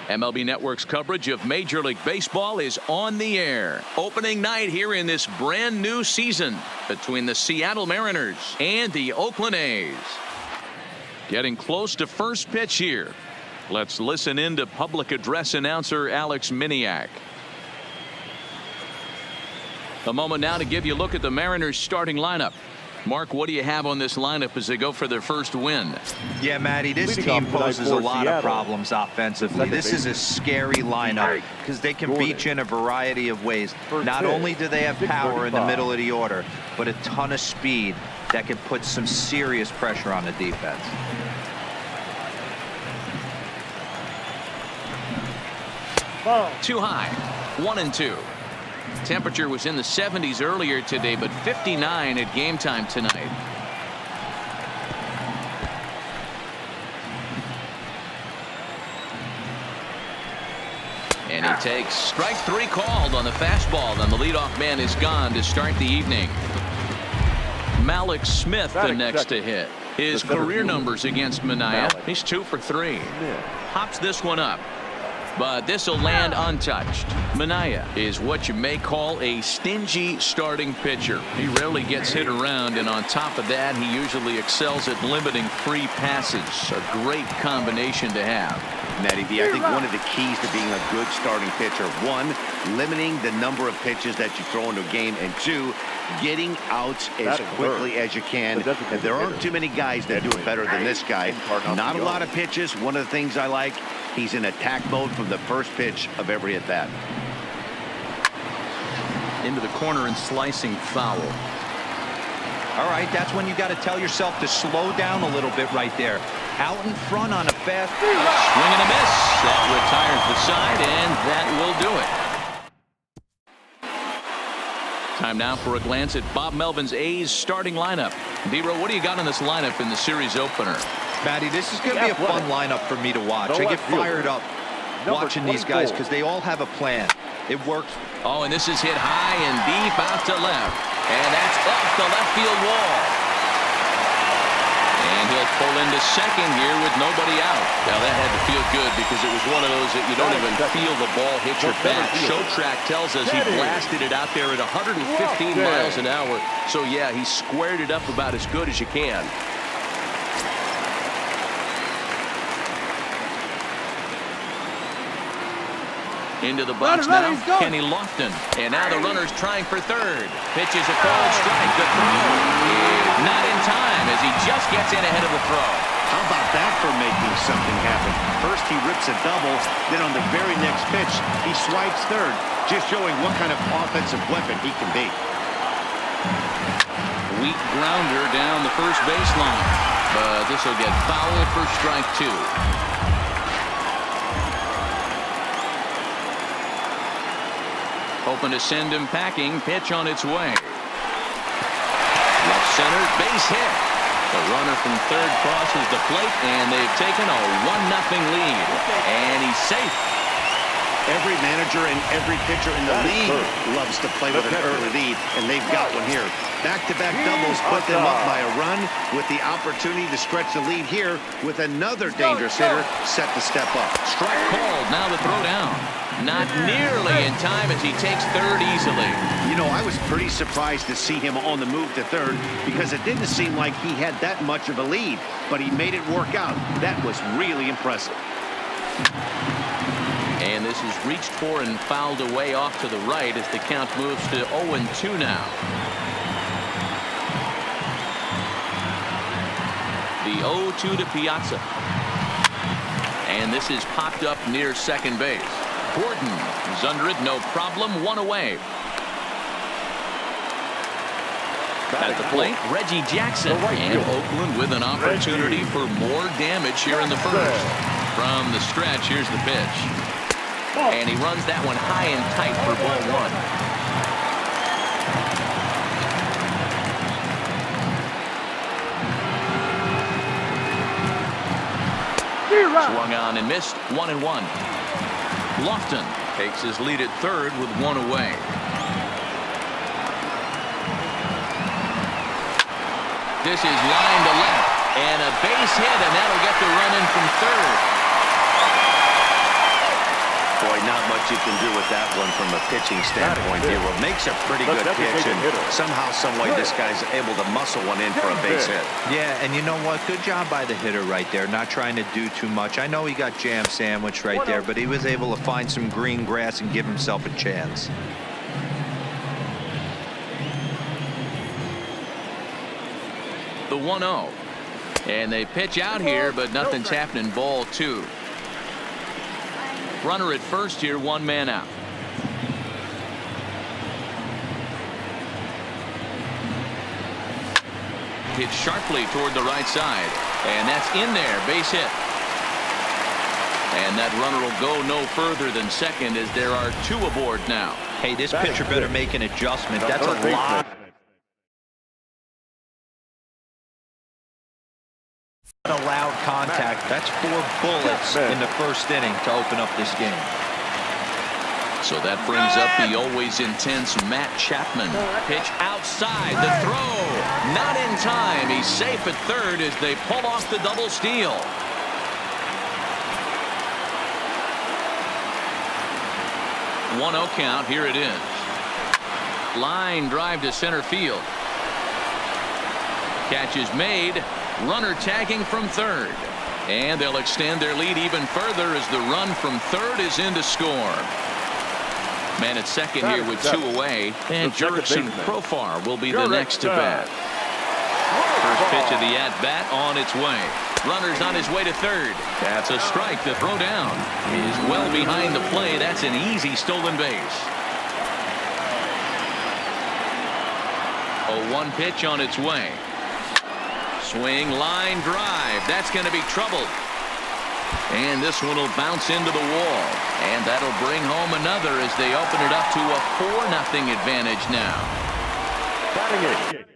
MLB Network's coverage of Major League Baseball is on the air. Opening night here in this brand new season between the Seattle Mariners and the Oakland A's. Getting close to first pitch here. Let's listen in to public address announcer Alex Miniak. A moment now to give you a look at the Mariners starting lineup. Mark, what do you have on this lineup as they go for their first win? Yeah, Matty, this team poses a lot of problems offensively. This is a scary lineup because they can beat you in a variety of ways. Not only do they have power in the middle of the order, but a ton of speed that can put some serious pressure on the defense. Too high. 1-2. Temperature was in the 70s earlier today, but 59 at game time tonight. And he takes strike three called on the fastball. Then the leadoff man is gone to start the evening. Malik Smith the next to hit. His career numbers against Mania. He's 2 for 3. Hops this one up. But this will land untouched. Mania is what you may call a stingy starting pitcher. He rarely gets hit around, and on top of that, he usually excels at limiting free passes. A great combination to have. Matty B, I think one of the keys to being a good starting pitcher, one, limiting the number of pitches that you throw into a game, and two, getting outs as quickly as you can. There aren't too many guys that do it better than this guy. Not a lot of pitches. One of the things I like, he's in attack mode from the first pitch of every at bat. Into the corner and slicing foul. All right, that's when you got to tell yourself to slow down a little bit right there. Out in front on a fast swing and a miss. That retires the side, and that will do it. Time now for a glance at Bob Melvin's A's starting lineup. D-Row, what do you got in this lineup in the series opener? Matty, this is going to be a fun lineup for me to watch. I get fired up watching these guys because they all have a plan. It works. Oh, and this is hit high and deep out to left. And that's off the left field wall. And he'll pull into second here with nobody out. Now that had to feel good because it was one of those that you don't even feel the ball hit your bat. Show track tells us he blasted it out there at 115 miles an hour. So yeah, he squared it up about as good as you can. Into the box now, Kenny Lofton. And now the runner's trying for third. Pitches a cold strike. The throw is not in time as he just gets in ahead of the throw. How about that for making something happen? First he rips a double, then on the very next pitch, he swipes third, just showing what kind of offensive weapon he can be. Weak grounder down the first baseline. But this will get foul for strike 2. Hoping to send him packing. Pitch on its way. Left center, base hit. The runner from third crosses the plate, and they've taken a 1-0 lead. And he's safe. Every manager and every pitcher in the league loves to play with an early lead, and they've got one here. Back-to-back doubles put them up by a run with the opportunity to stretch the lead here with another dangerous hitter set to step up. Strike called. Now the throw down. Not nearly in time as he takes third easily. You know, I was pretty surprised to see him on the move to third because it didn't seem like he had that much of a lead, but he made it work out. That was really impressive. And this is reached for and fouled away off to the right as the count moves to 0-2 now. The 0-2 to Piazza. And this is popped up near second base. Gordon is under it, no problem, 1 away. At the plate, Reggie Jackson. And Oakland with an opportunity for more damage here in the first. From the stretch, here's the pitch. And he runs that one high and tight for ball 1. Swung on and missed, 1-1. Lofton takes his lead at third with 1 away. This is line to left and a base hit, and that'll get the run in from third. what you can do with that one from a pitching standpoint here. Well, makes a pretty good pitch, and somehow, some way, this guy's able to muscle one in for a base hit. Yeah, and you know what? Good job by the hitter right there, not trying to do too much. I know he got jam sandwiched right there, but he was able to find some green grass and give himself a chance. The 1-0. And they pitch out here, but nothing's happening. Ball 2. Runner at first here, 1 man out. Hit sharply toward the right side, and that's in there. Base hit. And that runner will go no further than second, as there are 2 aboard now. Hey, this pitcher better make an adjustment. That's a lot. Allowed contact. That's 4 bullets in the first inning to open up this game. So that brings up the always intense Matt Chapman. Pitch outside, the throw not in time. He's safe at third as they pull off the double steal. One 0 count. Here it is. Line drive to center field. Catch is made. Runner tagging from third, and they'll extend their lead even further as the run from third is in to score. Man at second here with 2 away, and Jurickson Profar will be the next to bat. First pitch of the at-bat on its way. Runner's on his way to third. That's a strike. The throw down is well behind the play. That's an easy stolen base. A 1 pitch on its way. Swing, line drive. That's going to be troubled. And this one will bounce into the wall. And that'll bring home another as they open it up to a 4-0 advantage now. Batting it.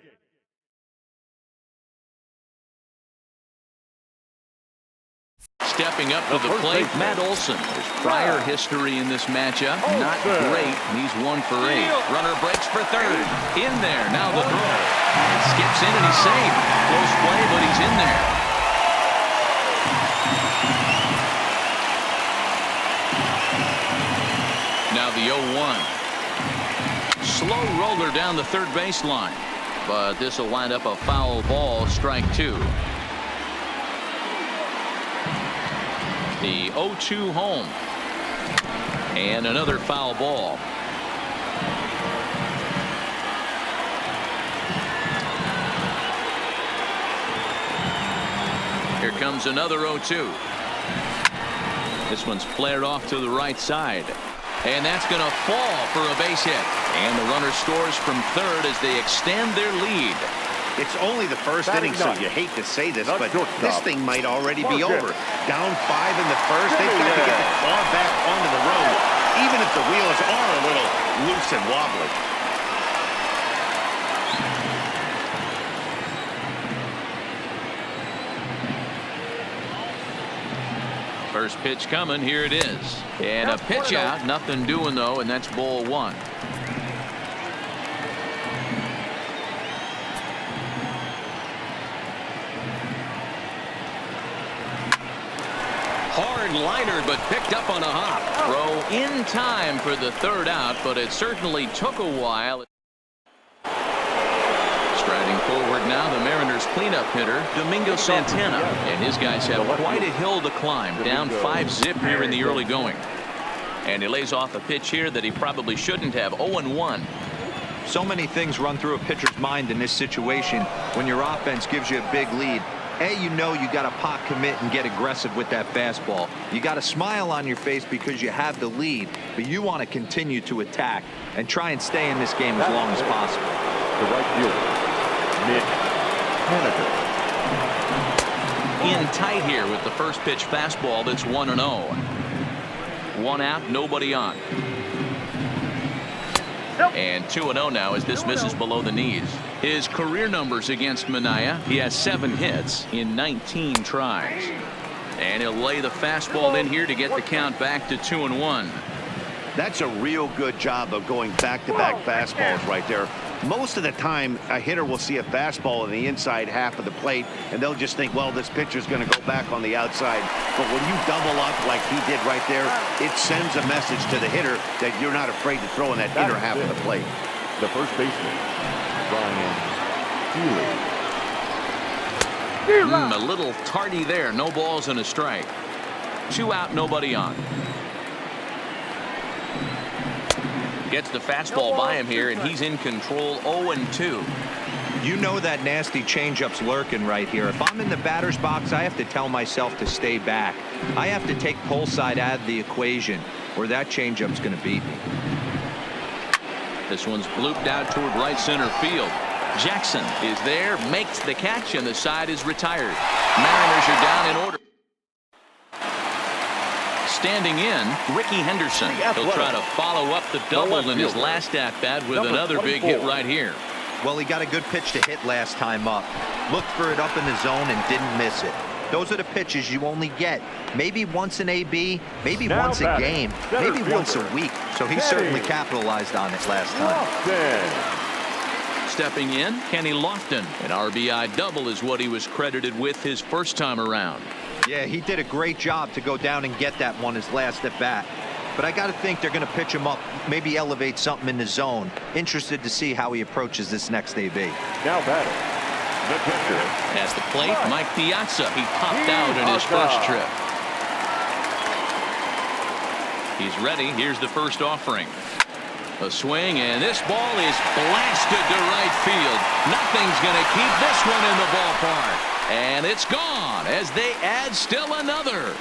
Stepping up to the plate, Matt Olson. There's prior history in this matchup. Not great. He's 1 for 8. Runner breaks for third. In there. Now the throw. It skips in and he's safe. Close play, but he's in there. Now the 0-1. Slow roller down the third baseline. But this will wind up a foul ball. Strike 2. The 0-2 home. And another foul ball. Here comes another 0-2. This one's flared off to the right side. And that's going to fall for a base hit. And the runner scores from third as they extend their lead. It's only the first inning, so you hate to say this, but this thing might already be over. Down 5 in the first, they've got to get the car back onto the road, even if the wheels are a little loose and wobbly. First pitch coming. Here it is. And a pitch out. Nothing doing, though, and that's ball 1. Hard liner, but picked up on a hop. Throw in time for the third out, but it certainly took a while. Striding forward now, the Mariners cleanup hitter, Domingo Santana. And his guys have quite a hill to climb. Down 5-zip here in the early going. And he lays off a pitch here that he probably shouldn't have. 0-1. So many things run through a pitcher's mind in this situation when your offense gives you a big lead. You know you got to pot commit and get aggressive with that fastball. You got a smile on your face because you have the lead, but you want to continue to attack and try and stay in this game as long as possible. The right fielder, Nick Haniger. In tight here with the first pitch fastball. That's 1-0. 1 out, nobody on. And 2-0 now as this misses below the knees. His career numbers against Manaea, he has 7 hits in 19 tries. And he'll lay the fastball in here to get the count back to 2-1. That's a real good job of going back-to-back fastballs right there. Most of the time, a hitter will see a fastball in the inside half of the plate, and they'll just think, well, this pitcher's going to go back on the outside. But when you double up like he did right there, it sends a message to the hitter that you're not afraid to throw in that inner half of the plate. The first baseman, Brian Healy. A little tardy there. No balls and a strike. 2 out, nobody on. Gets the fastball by him here, and he's in control. 0-2. You know that nasty changeup's lurking right here. If I'm in the batter's box, I have to tell myself to stay back. I have to take pull side out of the equation, or that changeup's going to beat me. This one's blooped out toward right center field. Jackson is there, makes the catch, and the side is retired. Mariners are down in order. Standing in, Ricky Henderson. He'll try to follow up the double in his last at-bat with another big hit right here. Well, he got a good pitch to hit last time up. Looked for it up in the zone and didn't miss it. Those are the pitches you only get. Maybe once an AB, maybe once a game, maybe once a week. So he certainly capitalized on it last time. Stepping in, Kenny Lofton. An RBI double is what he was credited with his first time around. Yeah, he did a great job to go down and get that one his last at bat. But I got to think they're going to pitch him up, maybe elevate something in the zone. Interested to see how he approaches this next AB. Now batting, the pitcher. At the plate, Mike Piazza. He popped out in his first trip. He's ready. Here's the first offering. A swing, and this ball is blasted to right field. Nothing's going to keep this one in the ballpark. And it's gone as they add still another.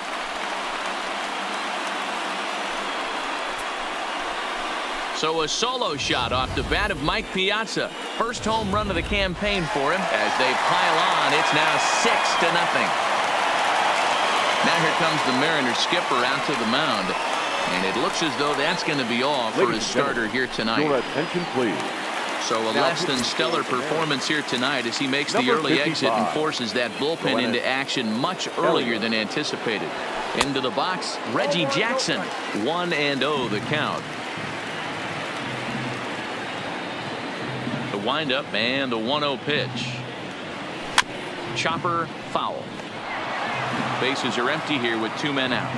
So a solo shot off the bat of Mike Piazza. First home run of the campaign for him. As they pile on, it's now 6-0. Now here comes the Mariners skipper out to the mound. And it looks as though that's going to be all for his starter here tonight. Your attention, please. So a less than stellar performance here tonight as he makes the early exit and forces that bullpen into action much earlier than anticipated. Into the box, Reggie Jackson. 1-0 the count. The windup and the 1-0 pitch. Chopper foul. Bases are empty here with 2 men out.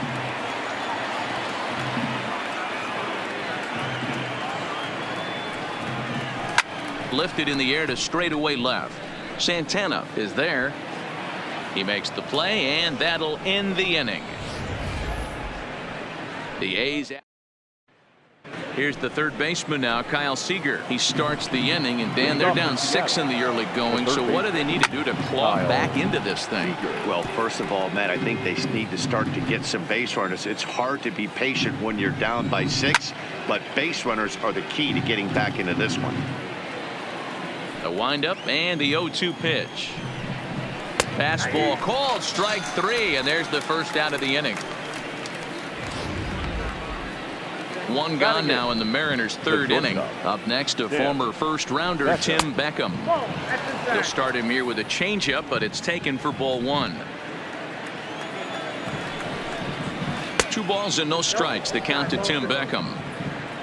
Lifted in the air to straightaway left. Santana is there. He makes the play, and that'll end the inning. The A's. Here's the third baseman now, Kyle Seager. He starts the inning, and Dan, they're down 6 in the early going. So what do they need to do to claw back into this thing? Well, first of all, Matt, I think they need to start to get some base runners. It's hard to be patient when you're down by 6, but base runners are the key to getting back into this one. The windup and the 0-2 pitch. Fastball called, strike 3, and there's the first out of the inning. 1 gone now in the Mariners' 3rd inning. Up next, a former first-rounder, Tim Beckham. They'll start him here with a changeup, but it's taken for ball 1. 2 balls and no strikes. The count to Tim Beckham.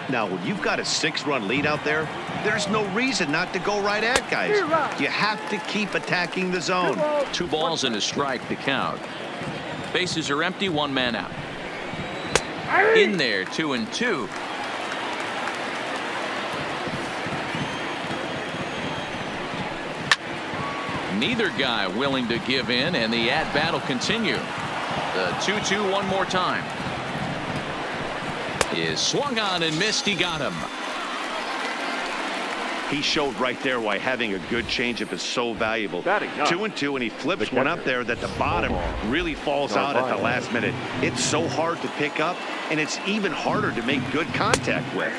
Now, when you've got a 6-run lead out there, there's no reason not to go right at guys. You have to keep attacking the zone. 2 balls and a strike, the count. Bases are empty, 1 man out. In there, 2-2. Neither guy willing to give in, and the at-bat will continue. The 2-2 one more time. Is swung on and missed. He got him. He showed right there why having a good changeup is so valuable. 2-2, and he flips one up there that the bottom really falls out at the last minute. It's so hard to pick up, and it's even harder to make good contact with.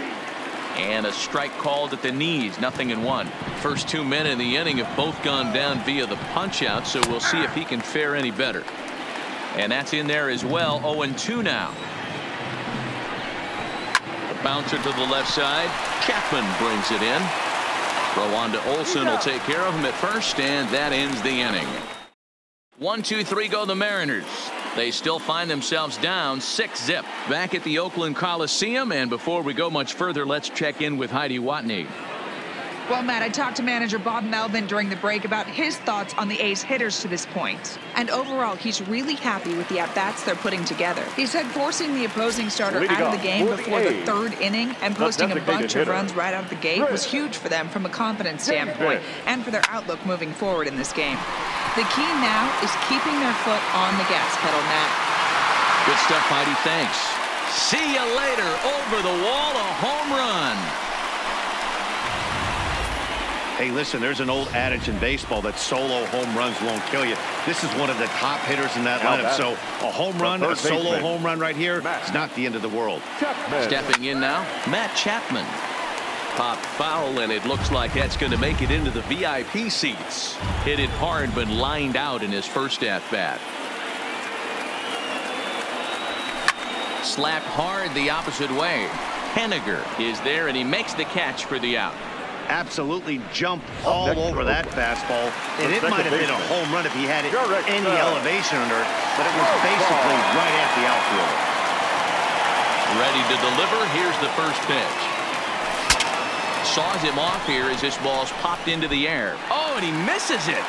And a strike called at the knees. 0-1. First 2 men in the inning have both gone down via the punch out, so we'll see if he can fare any better. And that's in there as well. 0-2 now. The bouncer to the left side. Chapman brings it in. Throw on to Olsen will take care of him at first, and that ends the inning. 1-2-3 go the Mariners. They still find themselves down 6-0 back at the Oakland Coliseum. And before we go much further, let's check in with Heidi Watney. Well, Matt, I talked to manager Bob Melvin during the break about his thoughts on the A's hitters to this point. And overall, he's really happy with the at-bats they're putting together. He said forcing the opposing starter out of the game before the third inning and posting a bunch of runs right out of the gate was huge for them from a confidence standpoint and for their outlook moving forward in this game. The key now is keeping their foot on the gas pedal, Matt. Good stuff, Heidi. Thanks. See you later. Over the wall, a home run. Hey, listen, there's an old adage in baseball that solo home runs won't kill you. This is one of the top hitters in that lineup. So a home run, a solo home run right here, it's not the end of the world. Stepping in now, Matt Chapman. Popped foul, and it looks like that's going to make it into the VIP seats. Hit it hard, but lined out in his first at-bat. Slapped hard the opposite way. Henniger is there, and he makes the catch for the out. Absolutely jumped all over that fastball, and it might have been a home run if he had it any elevation under it, but it was basically right at the outfielder. Ready to deliver. Here's the first pitch. Saws him off here as this ball's popped into the air. Oh, and he misses it.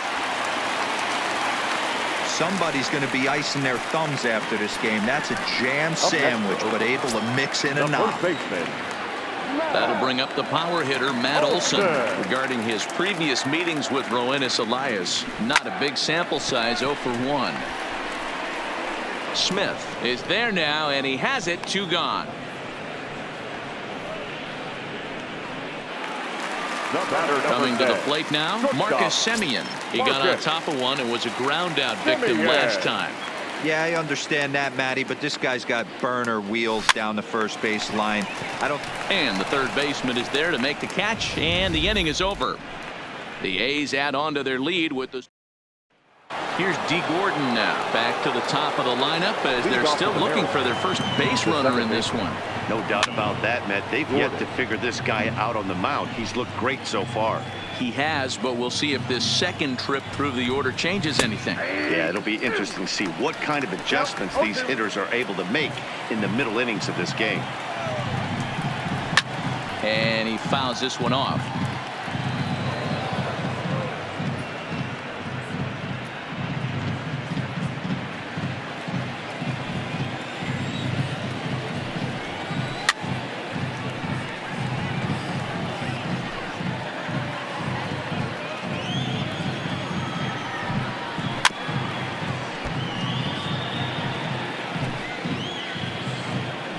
Somebody's going to be icing their thumbs after this game. That's a jam sandwich, but able to mix in a knock. That'll bring up the power hitter, Matt Olson. Regarding his previous meetings with Roenis Elias, not a big sample size, 0 for 1. Smith is there now, and he has it. 2 gone. Coming to the plate now, Marcus Semien. He got on top of one and was a ground out victim last time. Yeah, I understand that, Matty, but this guy's got burner wheels down the first base line. And the third baseman is there to make the catch, and the inning is over. The A's add on to their lead with the. Here's D. Gordon now back to the top of the lineup as they're still looking for their first base runner in this one. No doubt about that, Matt. They've yet to figure this guy out on the mound. He's looked great so far. He has, but we'll see if this second trip through the order changes anything. Yeah, it'll be interesting to see what kind of adjustments these hitters are able to make in the middle innings of this game. And he fouls this one off.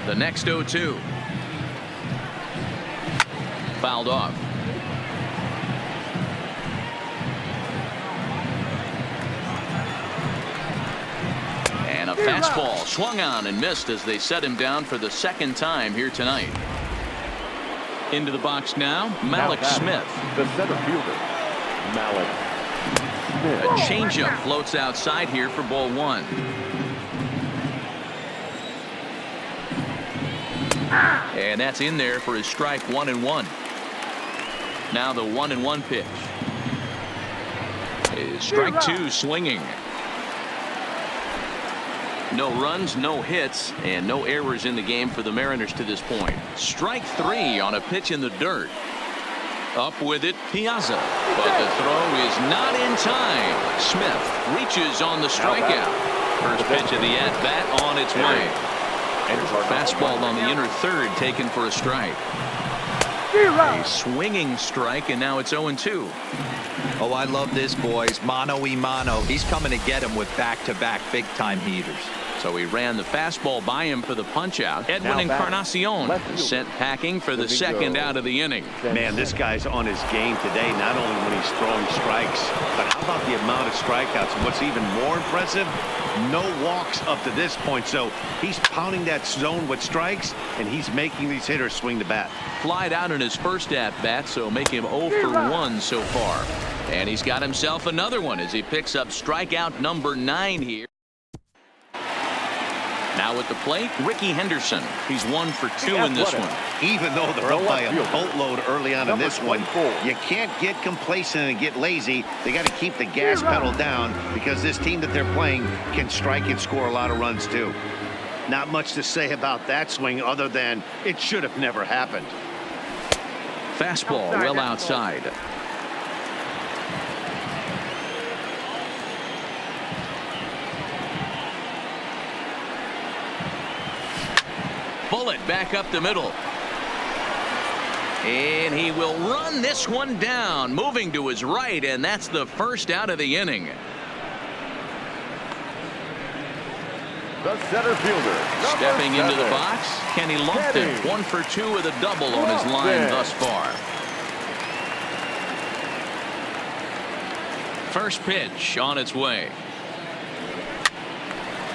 The next 0-2. Fouled off. And a fastball swung on and missed as they set him down for the second time here tonight. Into the box now, Malik Smith. The center fielder, Malik Smith. A changeup floats outside here for ball 1. And that's in there for his strike 1-1. Now the 1-1 pitch. Is strike 2 swinging. No runs, no hits, and no errors in the game for the Mariners to this point. Strike 3 on a pitch in the dirt. Up with it, Piazza. But the throw is not in time. Smith reaches on the strikeout. First pitch of the at-bat on its way. Fastball on the inner third taken for a strike. A swinging strike, and now it's 0-2. Oh, I love this, boys. Mano-y-mano. He's coming to get him with back-to-back big-time heaters. So he ran the fastball by him for the punch-out. Edwin Encarnacion sent packing for the second out of the inning. Man, this guy's on his game today, not only when he's throwing strikes, but how about the amount of strikeouts? And what's even more impressive, no walks up to this point. So he's pounding that zone with strikes, and he's making these hitters swing the bat. Flied out in his first at-bat, so make him 0 for 1 so far. And he's got himself another one as he picks up strikeout number 9 here. Now at the plate, Ricky Henderson. He's 1 for 2 in this one. Even though they're up by a boatload early on in this one, you can't get complacent and get lazy. They got to keep the gas pedal down because this team that they're playing can strike and score a lot of runs too. Not much to say about that swing other than it should have never happened. Fastball well outside. Bullet back up the middle. And he will run this one down, moving to his right, and that's the first out of the inning. The center fielder. Stepping into the box, Kenny Lofton, 1 for 2 with a double on his line thus far. First pitch on its way.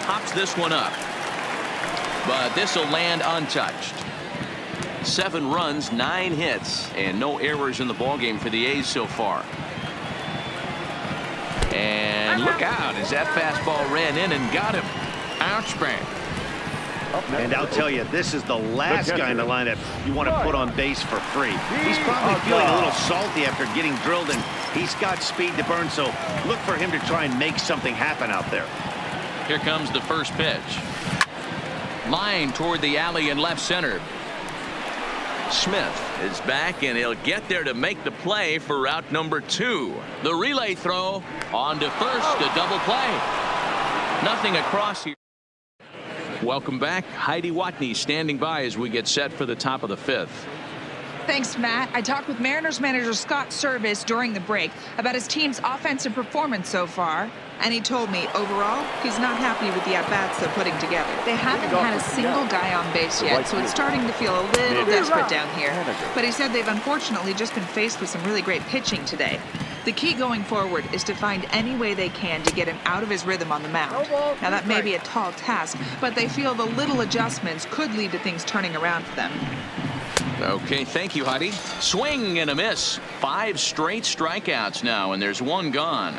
Hops this one up. But this will land untouched. 7 runs, 9 hits, and no errors in the ballgame for the A's so far. And look out as that fastball ran in and got him. Ouch bang. And I'll tell you, this is the last guy in the lineup you want to put on base for free. He's probably feeling a little salty after getting drilled, and he's got speed to burn, so look for him to try and make something happen out there. Here comes the first pitch. Line toward the alley in left center. Smith is back, and he'll get there to make the play for route number 2. The relay throw on to first, a double play. Nothing across here. Welcome back. Heidi Watney standing by as we get set for the top of the 5th. Thanks, Matt. I talked with Mariners manager Scott Service during the break about his team's offensive performance so far, and he told me overall he's not happy with the at-bats they're putting together. They haven't had a single guy on base yet, so it's starting to feel a little desperate down here. But he said they've unfortunately just been faced with some really great pitching today. The key going forward is to find any way they can to get him out of his rhythm on the mound. Now that may be a tall task, but they feel the little adjustments could lead to things turning around for them. Okay, thank you, Heidi. Swing and a miss. 5 straight strikeouts now, and there's 1 gone.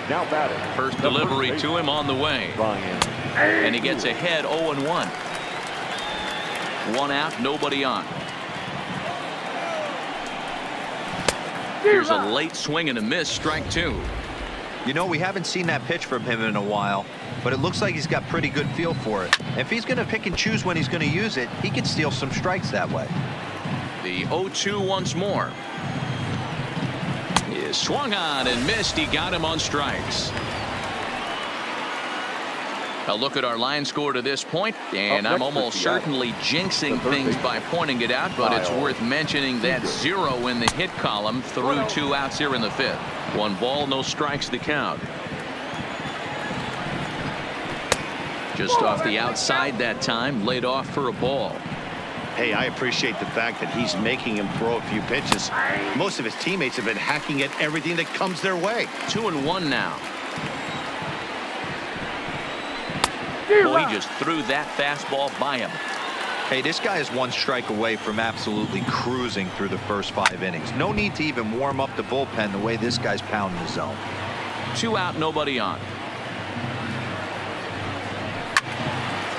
Now batting. First delivery to him on the way. And he gets ahead 0-1. 1 out, nobody on. Here's a late swing and a miss, strike 2. You know, we haven't seen that pitch from him in a while, but it looks like he's got pretty good feel for it. If he's going to pick and choose when he's going to use it, he can steal some strikes that way. The 0-2 once more. He is swung on and missed. He got him on strikes. A look at our line score to this point, and I'm almost certainly jinxing things by pointing it out, but it's worth mentioning that 0 in the hit column through 2 outs here in the 5th. 1 ball, no strikes to count. Just off the outside that time, laid off for a ball. Hey, I appreciate the fact that he's making him throw a few pitches. Most of his teammates have been hacking at everything that comes their way. 2-1 now. Boy, he just threw that fastball by him. Hey, this guy is 1 strike away from absolutely cruising through the first 5 innings. No need to even warm up the bullpen the way this guy's pounding the zone. 2 out, nobody on.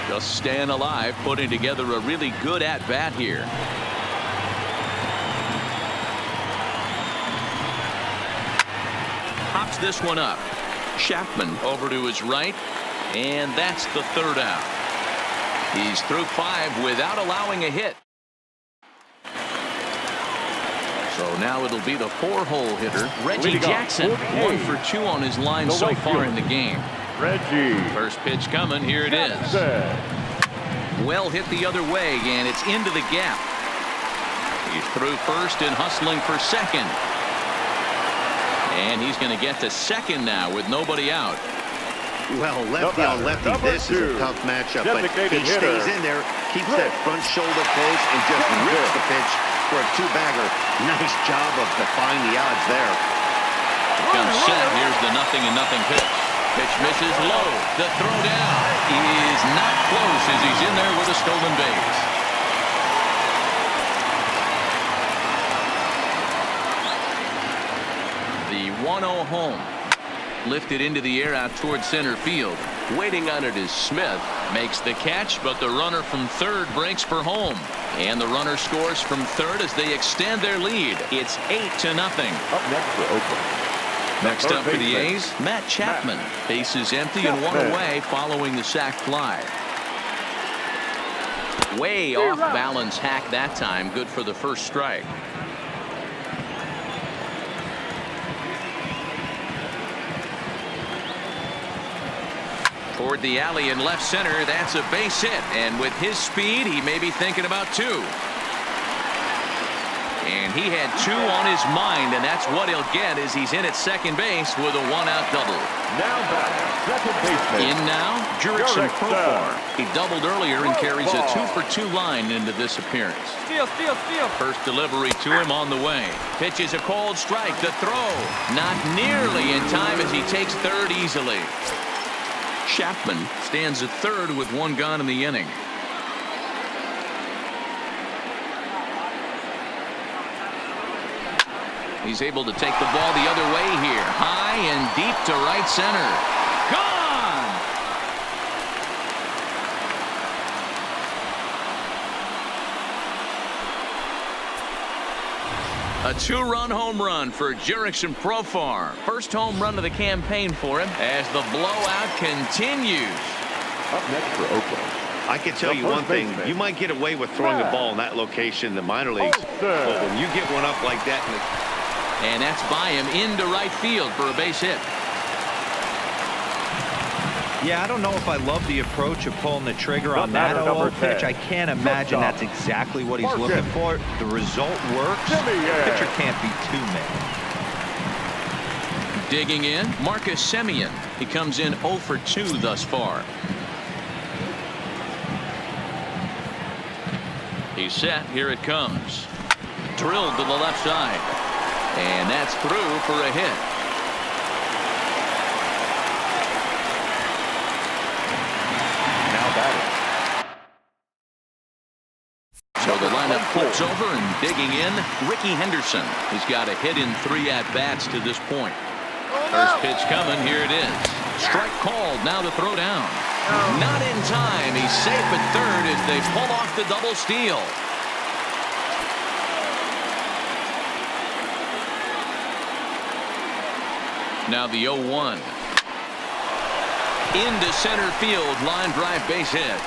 Just staying alive, putting together a really good at-bat here. Hops this one up. Chapman over to his right, and that's the 3rd out. He's through 5 without allowing a hit. So now it'll be the 4-hole hitter, Reggie Jackson. 1 for 2 on his line so far in the game. Reggie. First pitch coming. Here it is. Well hit the other way, and it's into the gap. He's through first and hustling for second. And he's going to get to second now with nobody out. Well, lefty on lefty, this is a tough matchup, but he stays in there, keeps that front shoulder close, and just rips the pitch for a 2-bagger. Nice job of defying the odds there. Comes set. Here's the 0-0 pitch. Pitch misses low. The throw down is not close as he's in there with a stolen base. The 1-0 home. Lifted into the air out toward center field. Waiting on it is Smith. Makes the catch, but the runner from third breaks for home. And the runner scores from third as they extend their lead. It's 8-0. Up next for Oakland. Next up for the A's, Matt Chapman. Base is empty and 1 away following the sac fly. Way off balance hack that time. Good for the first strike. Toward the alley in left center. That's a base hit. And with his speed, he may be thinking about two. And he had two on his mind, and that's what he'll get as he's in at second base with a one-out double. Now back, second baseman. In now, Jurickson Profar. He doubled earlier and carries a 2-for-2 line into this appearance. Steal. First delivery to him on the way. Pitches a cold strike. The throw. Not nearly in time as he takes third easily. Chapman stands at third with one gone in the inning. He's able to take the ball the other way here. High and deep to right center. Gone! A two-run home run for Jurickson Profar. First home run of the campaign for him as the blowout continues. Up next for Oakland. I can tell you one thing. You might get away with throwing a ball in that location in the minor leagues. But when you get one up like that and that's by him into right field for a base hit. Yeah, I don't know if I love the approach of pulling the trigger on that 0-0 pitch. I can't imagine that's exactly what he's looking for. The result works. The pitcher can't be too mad. Digging in, Marcus Semien. He comes in 0 for 2 thus far. He's set. Here it comes. Drilled to the left side. And that's through for a hit. Now batting. So the lineup flips over and digging in, Ricky Henderson. He's got a hit in 3 at-bats to this point. First pitch coming. Here it is. Strike called. Now the throw down. Not in time. He's safe at third as they pull off the double steal. Now the 0-1. Into center field. Line drive base hit.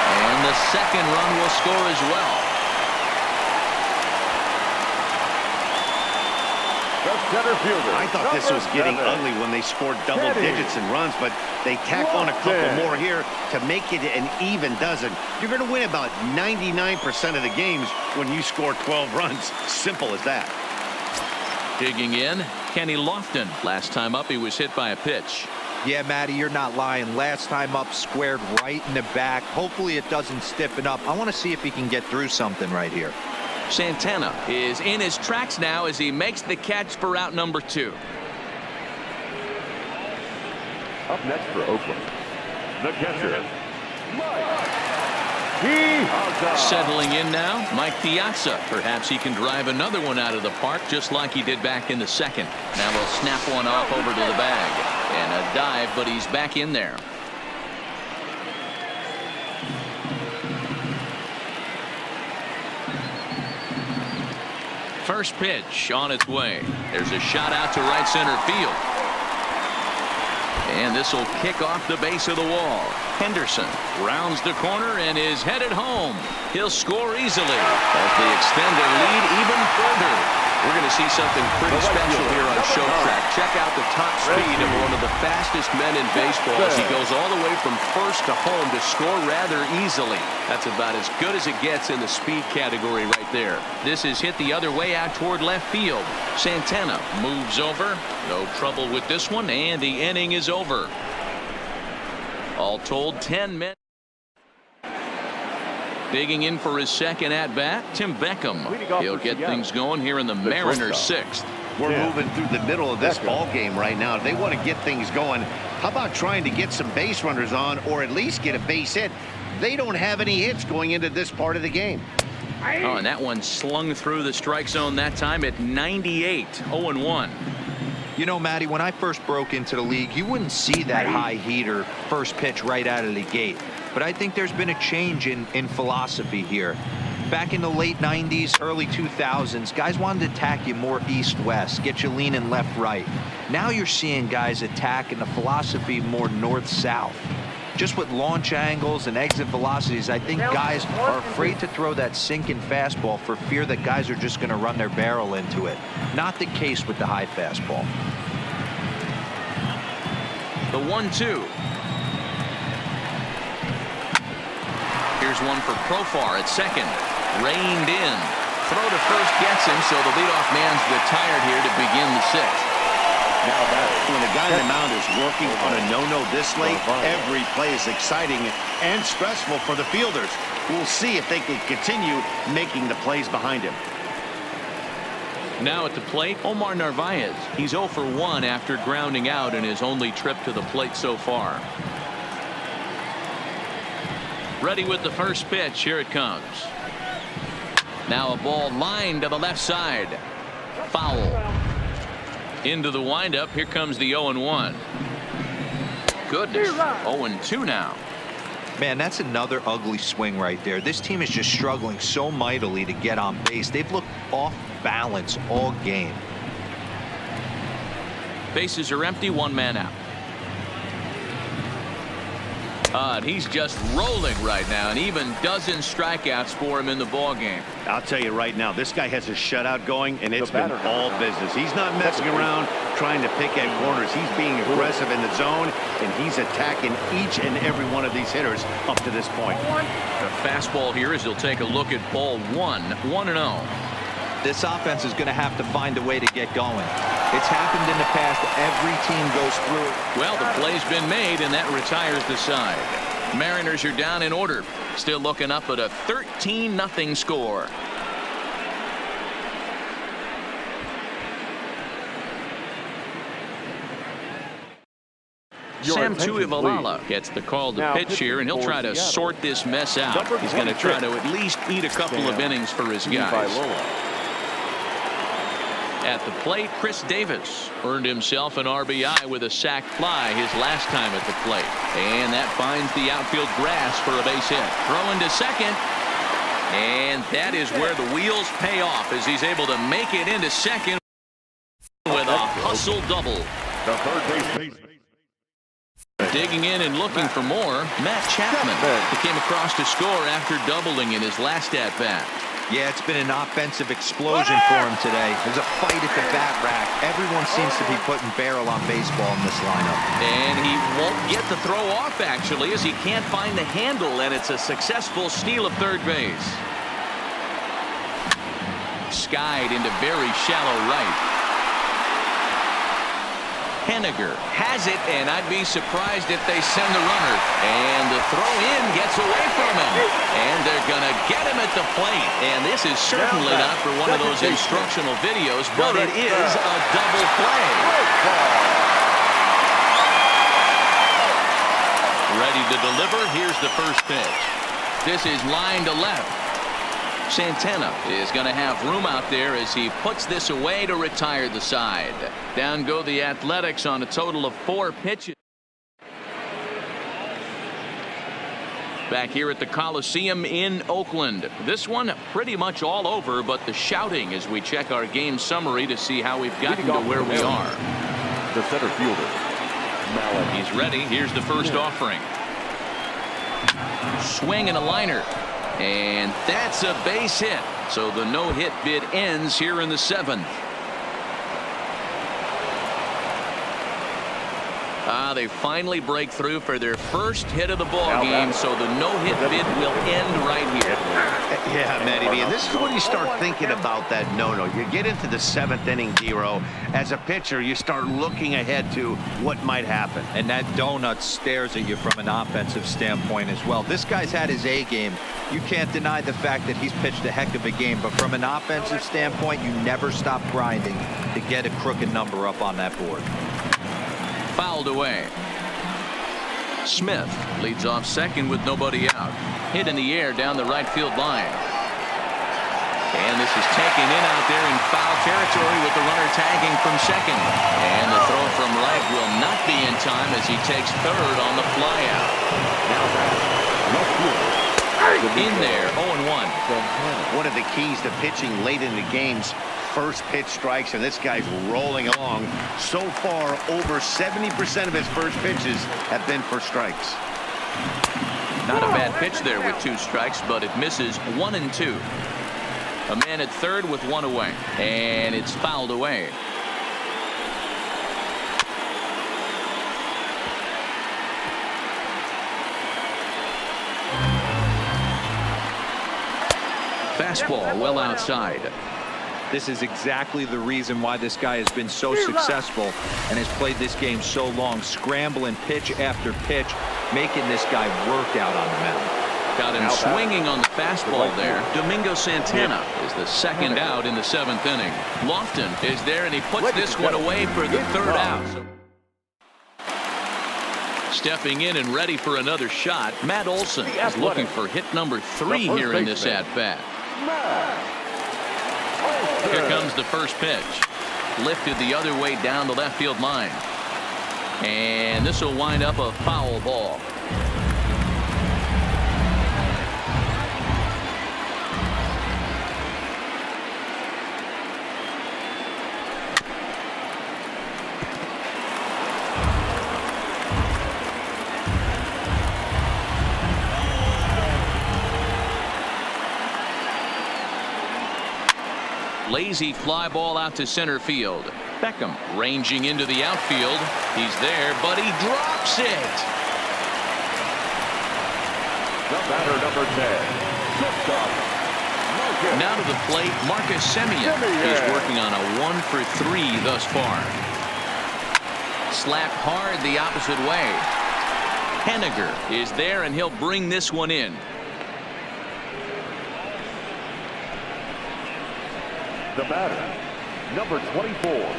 And the second run will score as well. The center fielder. I thought this was getting ugly when they scored double digits in runs, but they tack on a couple more here to make it an even dozen. You're going to win about 99% of the games when you score 12 runs. Simple as that. Digging in, Kenny Lofton. Last time up, he was hit by a pitch. Yeah, Matty, you're not lying. Last time up, squared right in the back. Hopefully it doesn't stiffen up. I want to see if he can get through something right here. Santana is in his tracks now as he makes the catch for out number 2. Up next for Oakland, the catcher, Mike. Settling in now, Mike Piazza. Perhaps he can drive another one out of the park just like he did back in the second. Now they'll snap one off over to the bag. And a dive, but he's back in there. First pitch on its way. There's a shot out to right center field. And this will kick off the base of the wall. Henderson rounds the corner and is headed home. He'll score easily as they extend their lead even further. We're going to see something pretty special here on Show Track. Check out the top speed of one of the fastest men in baseball as he goes all the way from first to home to score rather easily. That's about as good as it gets in the speed category right there. This is hit the other way out toward left field. Santana moves over. No trouble with this one, and the inning is over. All told, 10 men. Digging in for his second at-bat, Tim Beckham. He'll get things going here in the Mariners' 6th. We're moving through the middle of this ball game right now. If they want to get things going, how about trying to get some base runners on or at least get a base hit? They don't have any hits going into this part of the game. Oh, and that one slung through the strike zone that time at 98, 0-1. You know, Matty, when I first broke into the league, you wouldn't see that high heater first pitch right out of the gate. But I think there's been a change in philosophy here. Back in the late 90s, early 2000s, guys wanted to attack you more east-west, get you leaning left-right. Now you're seeing guys attack in the philosophy more north-south. just with launch angles and exit velocities, I think guys are afraid to throw that sinking fastball for fear that guys are just going to run their barrel into it. Not the case with the high fastball. The 1-2. Here's one for Profar at second. Reined in. Throw to first gets him, so the leadoff man's retired here to begin the sixth. Now when a guy in the mound is working on a no-no this late, every play is exciting and stressful for the fielders. We'll see if they can continue making the plays behind him. Now at the plate, Omar Narvaez. He's 0 for 1 after grounding out in his only trip to the plate so far. Ready with the first pitch. Here it comes. Now a ball lined to the left side. Foul. Into the windup. Here comes the 0-1. Goodness. 0-2 now. Man, that's another ugly swing right there. This team is just struggling so mightily to get on base. They've looked off balance all game. Bases are empty. One man out. And he's just rolling right now, and even dozen strikeouts for him in the ball game. I'll tell you right now, this guy has a shutout going, and it's been all business. He's not messing around trying to pick at corners. He's being aggressive in the zone, and he's attacking each and every one of these hitters up to this point. The fastball here as he'll take a look at ball 1-0. This offense is going to have to find a way to get going. It's happened in the past. Every team goes through it. Well, the play's been made, and that retires the side. Mariners are down in order. Still looking up at a 13-0 score. Sam Tuivalala gets the call to pitch here, and he'll try to sort this mess out. He's going to try to at least eat a couple of innings for his guys. At the plate, Chris Davis earned himself an RBI with a sac fly his last time at the plate. And that finds the outfield grass for a base hit. Throw into second. And that is where the wheels pay off as he's able to make it into second with a hustle double. The third baseman. Digging in and looking for more, Matt Chapman. He came across to score after doubling in his last at-bat. Yeah, it's been an offensive explosion for him today. There's a fight at the bat rack. Everyone seems to be putting barrel on baseball in this lineup. And he won't get the throw off, actually, as he can't find the handle, and it's a successful steal of third base. Skied into very shallow right. Henniger has it, and I'd be surprised if they send the runner. And the throw in gets away from him. And they're going to get him at the plate. And this is certainly not for one of those instructional videos, but it is a double play. Ready to deliver. Here's the first pitch. This is line to left. Santana is going to have room out there as he puts this away to retire the side. Down go the Athletics on a total of 4 pitches. Back here at the Coliseum in Oakland. This one pretty much all over, but the shouting as we check our game summary to see how we've gotten to where we are. The center fielder. He's ready. Here's the first offering. Swing and a liner. And that's a base hit. So the no-hit bid ends here in the 7th. They finally break through for their first hit of the ball game, so the no-hit bid will end right here. Yeah, Matty, and this is when you start thinking about that no-no. You get into the 7th inning, Dero. As a pitcher, you start looking ahead to what might happen. And that donut stares at you from an offensive standpoint as well. This guy's had his A game. You can't deny the fact that he's pitched a heck of a game, but from an offensive standpoint, you never stop grinding to get a crooked number up on that board. Fouled away. Smith leads off second with nobody out. Hit in the air down the right field line. And this is taken in out there in foul territory with the runner tagging from second. And the throw from right will not be in time as he takes third on the fly out. In there, 0-1. One of the keys to pitching late in the games, first pitch strikes, and this guy's rolling along. So far, over 70% of his first pitches have been for strikes. Not a bad pitch there with 2 strikes, but it misses 1 and 2. A man at third with 1 away, and it's fouled away. Fastball well outside. This is exactly the reason why this guy has been so successful and has played this game so long, scrambling pitch after pitch, making this guy work out on the mound. Got him swinging on the fastball there. Domingo Santana is the second out in the 7th inning. Lofton is there, and he puts this one away for the 3rd out. Stepping in and ready for another shot, Matt Olson is looking for hit number 3 here in this at-bat. Here comes the first pitch. Lifted the other way down the left field line. And this will wind up a foul ball. Lazy fly ball out to center field. Beckham ranging into the outfield. He's there, but he drops it. The batter, number 10. Now to the plate, Marcus Semien is working on a 1 for 3 thus far. Slapped hard the opposite way. Henniger is there, and he'll bring this one in. The batter, number 24.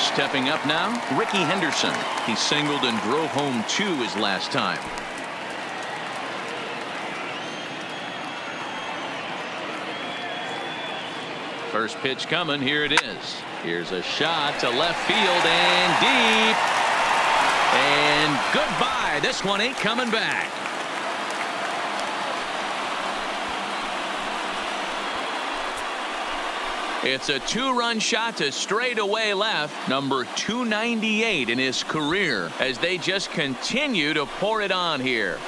Stepping up now, Ricky Henderson. He singled and drove home 2 his last time. First pitch coming. Here it is. Here's a shot to left field and deep. And goodbye. This one ain't coming back. It's a 2-run shot to straightaway left, number 298 in his career, as they just continue to pour it on here.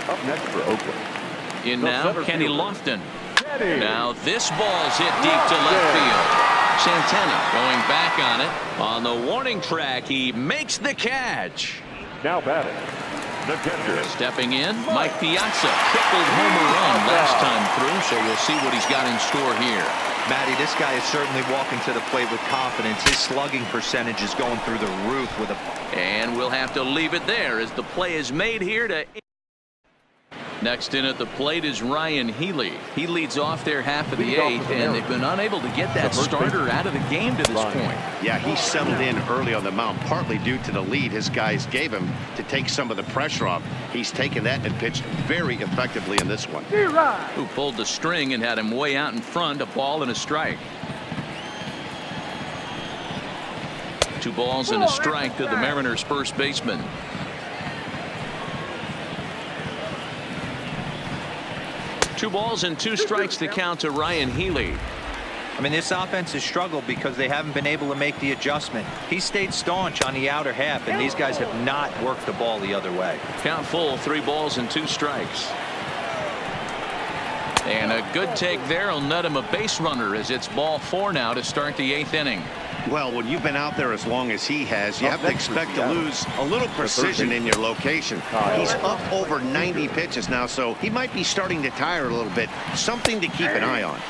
Up next for Oakland. In now, Kenny Lofton. Now this ball's hit deep to left field. Santana going back on it. On the warning track, he makes the catch. Now batting, the catcher. Stepping in, Mike Piazza. Tripled homer run last time through, so we'll see what he's got in store here. Matty, this guy is certainly walking to the plate with confidence. His slugging percentage is going through the roof with a... And we'll have to leave it there as the play is made here to... Next in at the plate is Ryan Healy. He leads off their half of the 8th, and they've been unable to get that starter out of the game to this point. Yeah, he settled in early on the mound, partly due to the lead his guys gave him to take some of the pressure off. He's taken that and pitched very effectively in this one. Who pulled the string and had him way out in front, a ball and a strike. 2 balls and a strike to the Mariners' first baseman. Two balls and 2 strikes to count to Ryan Healy. I mean, this offense has struggled because they haven't been able to make the adjustment. He stayed staunch on the outer half, and these guys have not worked the ball the other way. Count full, 3 balls and 2 strikes. And a good take there will net him a base runner as it's ball 4 now to start the 8th inning. Well, when you've been out there as long as he has, you have to expect to lose a little precision in your location. He's up over 90 pitches now, so he might be starting to tire a little bit. Something to keep an eye on.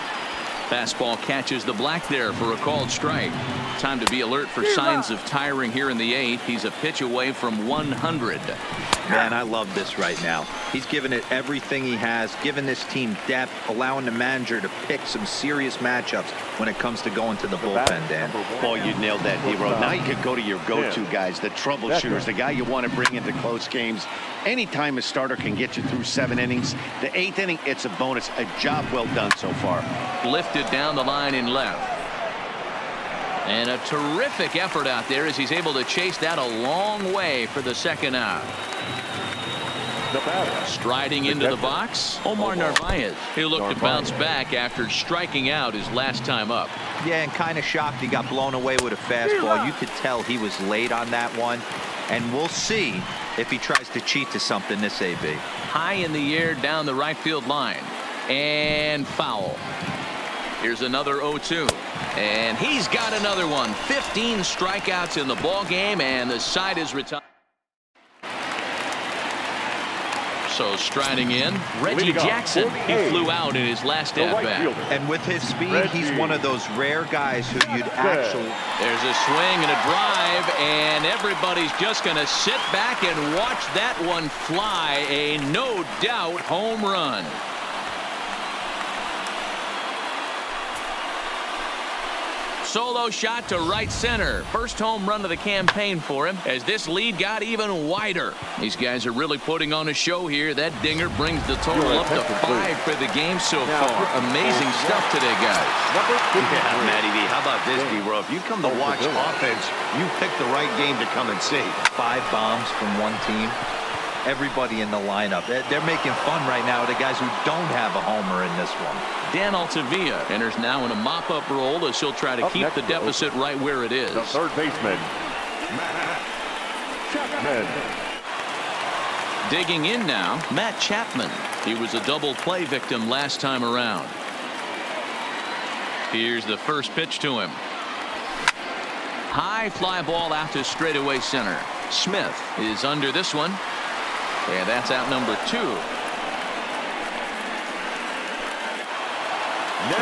Fastball catches the black there for a called strike. Time to be alert for signs of tiring here in the 8th. He's a pitch away from 100. Man, I love this right now. He's given it everything he has, given this team depth, allowing the manager to pick some serious matchups when it comes to going to the bullpen, Dan. Boy, you nailed that, D-Row. Now you could go to your go-to guys, the troubleshooters, the guy you want to bring into close games. Anytime a starter can get you through 7 innings, the 8th inning, it's a bonus. A job well done so far. Lifted down the line in left. And a terrific effort out there as he's able to chase that a long way for the second out. The batter. Striding into the box, Omar Narvaez. He'll look to bounce back after striking out his last time up. Yeah, and kind of shocked he got blown away with a fastball. You could tell he was late on that one. And we'll see if he tries to cheat to something this AB. High in the air down the right field line. And foul. Here's another 0-2. And he's got another one. 15 strikeouts in the ball game, and the side is retired. So striding in, Reggie Jackson. He flew out in his last at-bat. And with his speed, he's one of those rare guys who you'd actually... There's a swing and a drive, and everybody's just going to sit back and watch that one fly. A no-doubt home run. Solo shot to right center. First home run of the campaign for him as this lead got even wider. These guys are really putting on a show here. That dinger brings the total up to 5 for the game so far. Amazing stuff today, guys. Yeah, Matty V, how about this, D-Row? If you come to watch offense, you pick the right game to come and see. 5 bombs from one team. Everybody in the lineup. They're making fun right now of the guys who don't have a homer in this one. Dan Altavilla enters now in a mop-up role as he'll try to keep the deficit right where it is. The third baseman, Chapman. Digging in now, Matt Chapman. He was a double play victim last time around. Here's the first pitch to him. High fly ball out to straightaway center. Smith is under this one. And that's out number 2.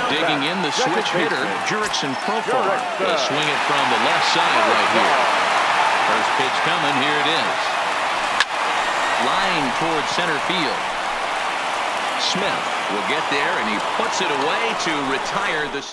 Digging in the switch hitter, Jurickson Profar. They'll swing it from the left side right here. First pitch coming. Here it is. Line towards center field. Smith will get there, and he puts it away to retire the...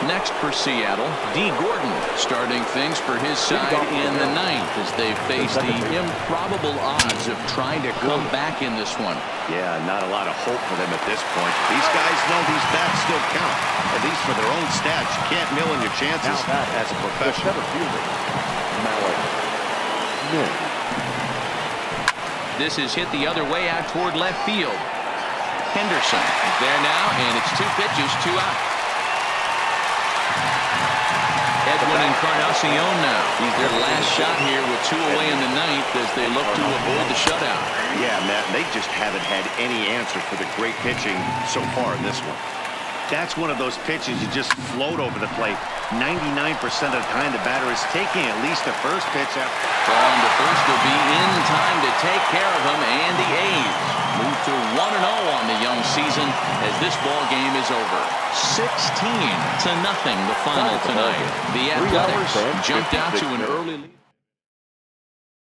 Next for Seattle, D. Gordon starting things for his side in the 9th as they face the improbable odds of trying to come back in this one. Yeah, not a lot of hope for them at this point. These guys know these bats still count, at least for their own stats. You can't mill in your chances as a professional. This is hit the other way out toward left field. Henderson is there now, and it's 2 pitches, 2 out. Edwin Encarnacion now. He's their last shot here with 2 away in the 9th as they look to avoid the shutout. Yeah, Matt, they just haven't had any answer for the great pitching so far in this one. That's one of those pitches you just float over the plate. 99% of the time the batter is taking at least the first pitch out. Throwing to first will be in time to take care of him, and the A's move to 1-0 on the young season as this ball game is over. 16-0 the final tonight. The Athletics jumped out to an early lead.